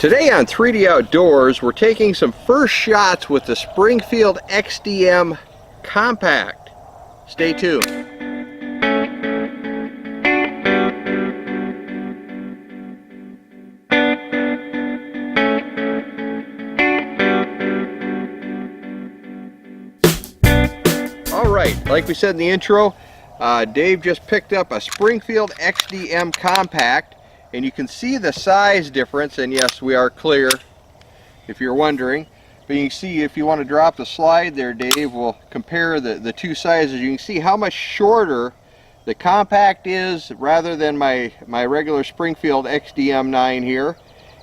Today on 3D Outdoors, we're taking some first shots with the Springfield XDM Compact. Stay tuned. Alright, like we said in the intro, Dave just picked up a Springfield XDM Compact, and you can see the size difference, and yes, we are clear if you're wondering, but you can see if you want to drop the slide there, Dave, we'll compare the two sizes. You can see how much shorter the Compact is rather than my regular Springfield XDM 9 here,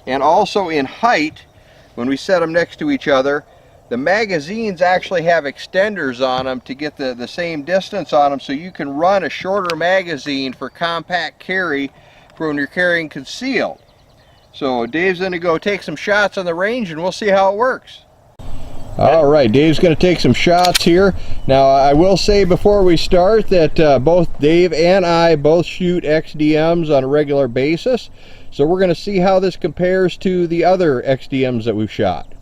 and also in height. When we set them next to each other, the magazines actually have extenders on them to get the same distance on them, so you can run a shorter magazine for compact carry for when you're carrying concealed. So Dave's going to go take some shots on the range and we'll see how it works. Alright, Dave's going to take some shots here. Now I will say before we start that both Dave and I both shoot XDMs on a regular basis, so we're going to see how this compares to the other XDMs that we've shot.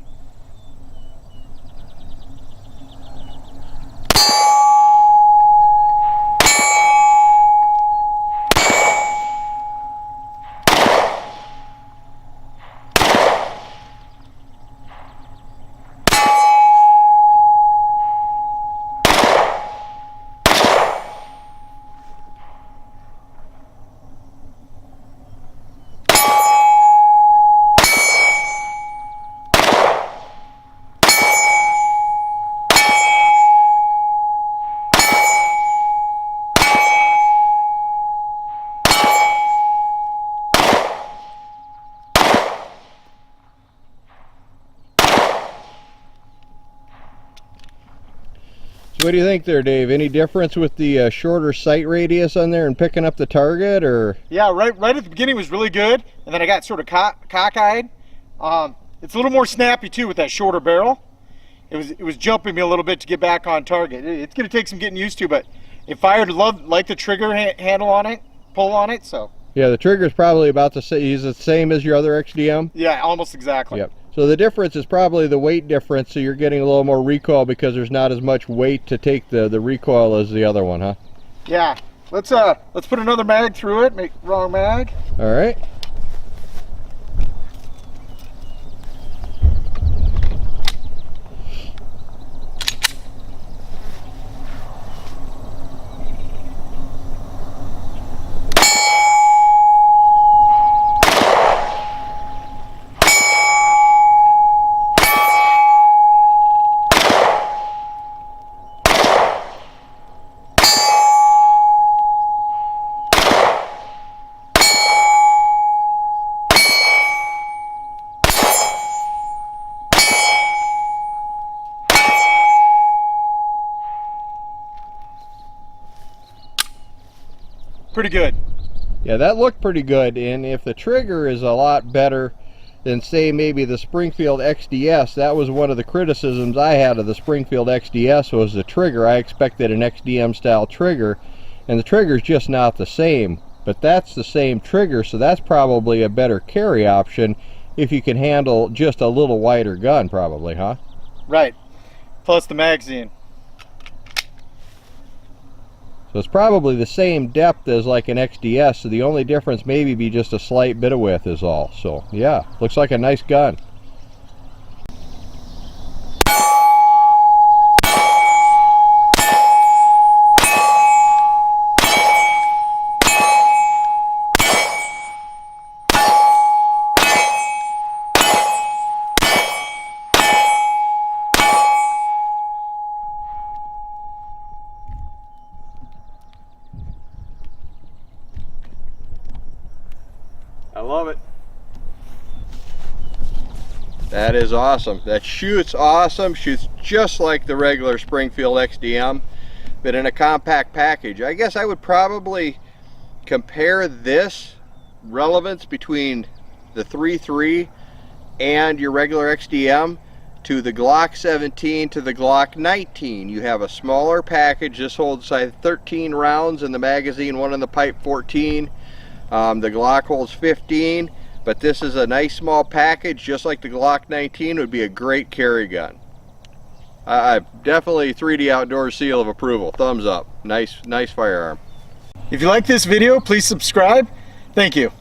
What do you think there, Dave? Any difference with the shorter sight radius on there and picking up the target, or? Yeah, right at the beginning was really good, and then I got sort of cockeyed. It's a little more snappy too with that shorter barrel. It was jumping me a little bit to get back on target. It's going to take some getting used to, but it fired. Like the trigger handle on it, pull on it. So yeah, the trigger's probably about the same. Is it the same as your other XDM? Yeah, almost exactly. Yep. So the difference is probably the weight difference, so you're getting a little more recoil because there's not as much weight to take the recoil as the other one, huh? Yeah. Let's put another mag through it. Make wrong mag. All right. Pretty good. Yeah, that looked pretty good, and if the trigger is a lot better than, say, maybe the Springfield XDS, that was one of the criticisms I had of the Springfield XDS was the trigger. I expected an XDM style trigger, and the trigger's just not the same, but that's the same trigger, so that's probably a better carry option if you can handle just a little wider gun, probably, huh? Right. Plus the magazine. So it's probably the same depth as like an XDS, so the only difference maybe be just a slight bit of width is all. So yeah, looks like a nice gun. I love it. That is awesome. That shoots awesome. Shoots just like the regular Springfield XDM, but in a compact package. I guess I would probably compare this relevance between the 3.3 and your regular XDM to the Glock 17 to the Glock 19. You have a smaller package. This holds size 13 rounds in the magazine, one in the pipe 14. The Glock holds 15. but this is a nice small package, just like the Glock 19 would be a great carry gun. Definitely 3D Outdoors seal of approval. Thumbs up. Nice firearm. If you like this video, please subscribe. Thank you.